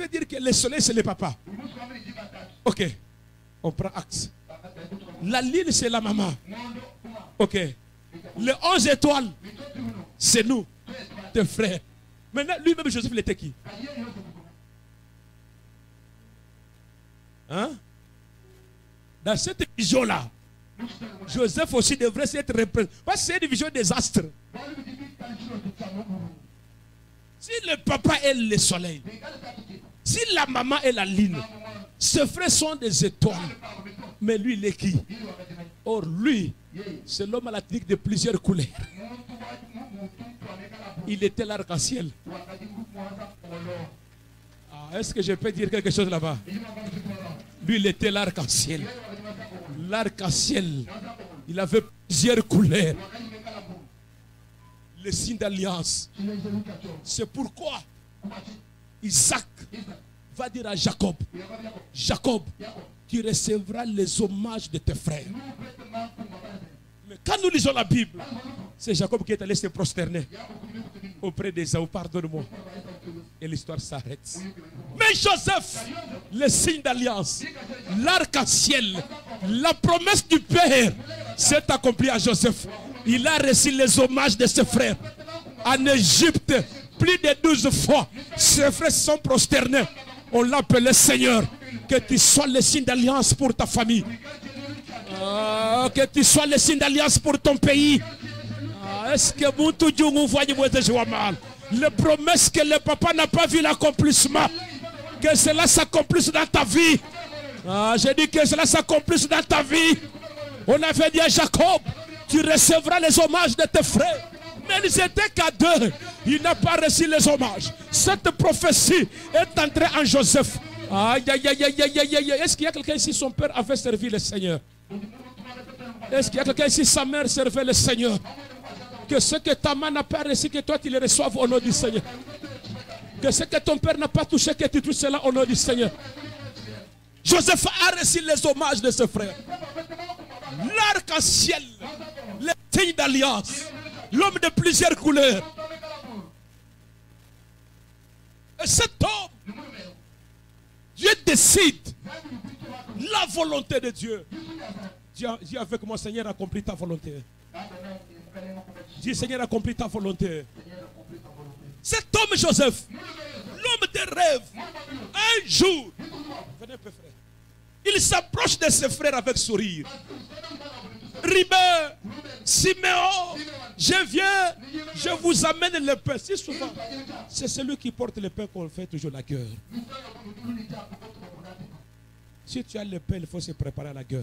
veut dire que le soleil, c'est le papa. Ok. On prend acte. La lune, c'est la maman. Ok. Les 11 étoiles, c'est nous, tes frères. Maintenant, lui-même, Joseph, il était qui? Hein? Dans cette vision-là, Joseph aussi devrait être représenté. Parce que c'est une vision des astres. Si le papa est le soleil, si la maman est la lune, ses frères sont des étoiles. Mais lui, il est qui? Or, lui, c'est l'homme à la technique de plusieurs couleurs. Il était l'arc-en-ciel. Ah, est-ce que je peux dire quelque chose là-bas? Lui, il était l'arc-en-ciel. L'arc-en-ciel. Il avait plusieurs couleurs. Le signe d'alliance. C'est pourquoi Isaac va dire à Jacob, Jacob, tu recevras les hommages de tes frères. Mais quand nous lisons la Bible, c'est Jacob qui est allé se prosterner auprès d'Ésaü. Pardonne-moi. Et l'histoire s'arrête. Mais Joseph, le signe d'alliance, l'arc-en-ciel, la promesse du Père s'est accomplie à Joseph. Il a reçu les hommages de ses frères. En Égypte, plus de 12 fois, ses frères se sont prosternés. On l'appelait Seigneur. Que tu sois le signe d'alliance pour ta famille. Que tu sois le signe d'alliance pour ton pays. Est-ce que vous vous voyez mal? Les promesses que le papa n'a pas vu l'accomplissement. Que cela s'accomplisse dans ta vie. J'ai dit que cela s'accomplisse dans ta vie. On avait dit à Jacob, tu recevras les hommages de tes frères. Mais ils étaient qu'à deux. Il n'a pas reçu les hommages. Cette prophétie est entrée en Joseph. Aïe, aïe, aïe, aïe, aïe, aïe. Est-ce qu'il y a quelqu'un ici, son père avait servi le Seigneur? Est-ce qu'il y a quelqu'un ici, sa mère servait le Seigneur? Que ce que ta main n'a pas reçu, que toi tu le reçoives au nom du Seigneur. Que ce que ton père n'a pas touché, que tu touches cela au nom du Seigneur. Joseph a reçu les hommages de ses frères. L'arc-en-ciel, les signes d'alliance, l'homme de plusieurs couleurs. Et cet homme, Dieu décide la volonté de Dieu. Dis avec moi, Seigneur, accomplis ta volonté. Dis, Seigneur, accomplis ta volonté. Cet homme Joseph, l'homme des rêves, un jour, venez un peu frère, il s'approche de ses frères avec sourire. Ribé, Siméon, je viens, je vous amène le pain. Si souvent, c'est celui qui porte le pain qu'on fait toujours la guerre. Si tu as le pain, il faut se préparer à la guerre.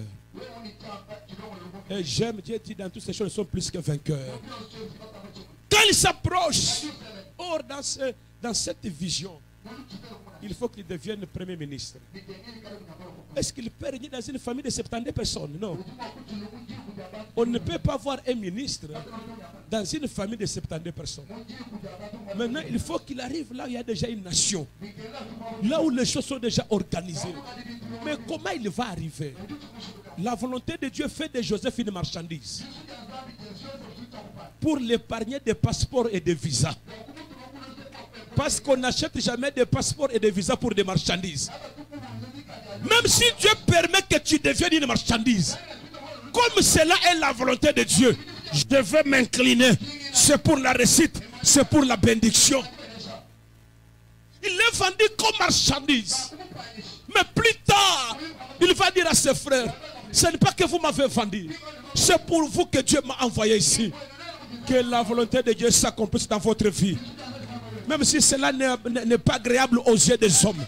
Et j'aime, Dieu dit dans toutes ces choses, ils sont plus que vainqueurs. Quand il s'approche, or dans cette vision, il faut qu'il devienne Premier ministre. Est-ce qu'il peut régner dans une famille de 70 personnes? Non. On ne peut pas avoir un ministre dans une famille de 70 personnes. Maintenant, il faut qu'il arrive là où il y a déjà une nation. Là où les choses sont déjà organisées. Mais comment il va arriver? La volonté de Dieu fait de Joseph une marchandise. Pour l'épargner des passeports et des visas. Parce qu'on n'achète jamais des passeports et des visas pour des marchandises. Même si Dieu permet que tu deviennes une marchandise, comme cela est la volonté de Dieu, je devais m'incliner. C'est pour la réussite, c'est pour la bénédiction. Il est vendu comme marchandise. Mais plus tard, il va dire à ses frères, ce n'est pas que vous m'avez vendu, c'est pour vous que Dieu m'a envoyé ici. Que la volonté de Dieu s'accomplisse dans votre vie. Même si cela n'est pas agréable aux yeux des hommes.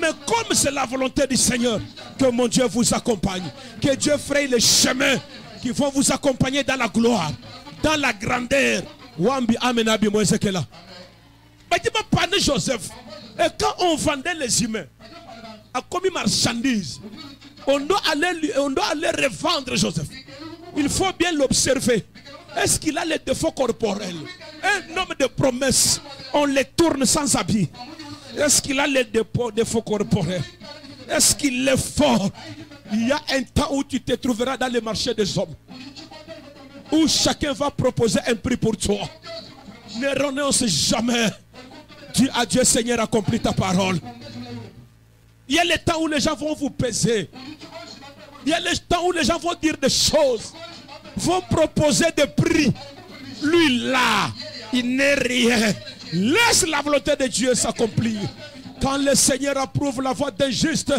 Mais comme c'est la volonté du Seigneur, que mon Dieu vous accompagne. Que Dieu fraye les chemins qui vont vous accompagner dans la gloire, dans la grandeur. Wambi amenabi moesekela. Joseph. Et quand on vendait les humains, à comme marchandise, on doit aller revendre Joseph. Il faut bien l'observer. Est-ce qu'il a les défauts corporels? Un homme de promesse, on les tourne sans habit. Est-ce qu'il a les défauts corporels? Est-ce qu'il est fort? Il y a un temps où tu te trouveras dans le marché des hommes, où chacun va proposer un prix pour toi. Ne renonce jamais. Dis à Dieu, Seigneur, accomplis ta parole. Il y a les temps où les gens vont vous peser. Il y a les temps où les gens vont dire des choses, vont proposer des prix. Lui là, il n'est rien. Laisse la volonté de Dieu s'accomplir. Quand le Seigneur approuve la voie d'un juste,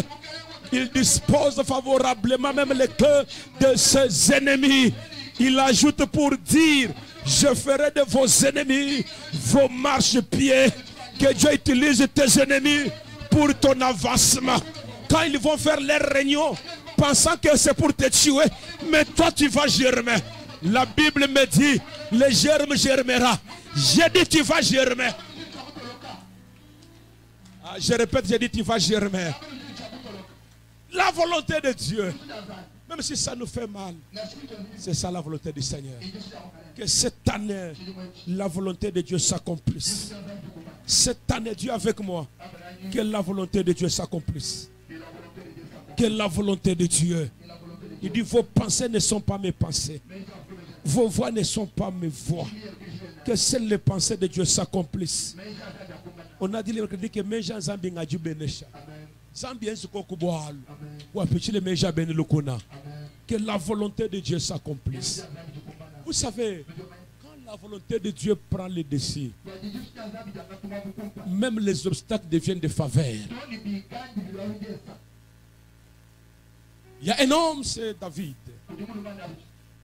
il dispose favorablement même les cœurs de ses ennemis. Il ajoute pour dire, je ferai de vos ennemis vos marchepieds. Que Dieu utilise tes ennemis pour ton avancement. Quand ils vont faire leur réunion, pensant que c'est pour te tuer, mais toi tu vas germer. La Bible me dit, le germe germera. J'ai dit tu vas germer. Ah, je répète, j'ai dit tu vas germer. La volonté de Dieu, même si ça nous fait mal, c'est ça la volonté du Seigneur. Que cette année, la volonté de Dieu s'accomplisse. Cette année, Dieu avec moi, que la volonté de Dieu s'accomplisse. Que la volonté de Dieu. Il dit, vos pensées ne sont pas mes pensées. Vos voix ne sont pas mes voix. Que seules les pensées de Dieu s'accomplissent. On a dit que mes gens Zambi Ngadju Benesha. Zambi Nsukokuboal. Ou appetit les Meja Benelukuna. Que la volonté de Dieu s'accomplisse. Vous savez, quand la volonté de Dieu prend le dessus, même les obstacles deviennent des faveurs. Il y a un homme, c'est David.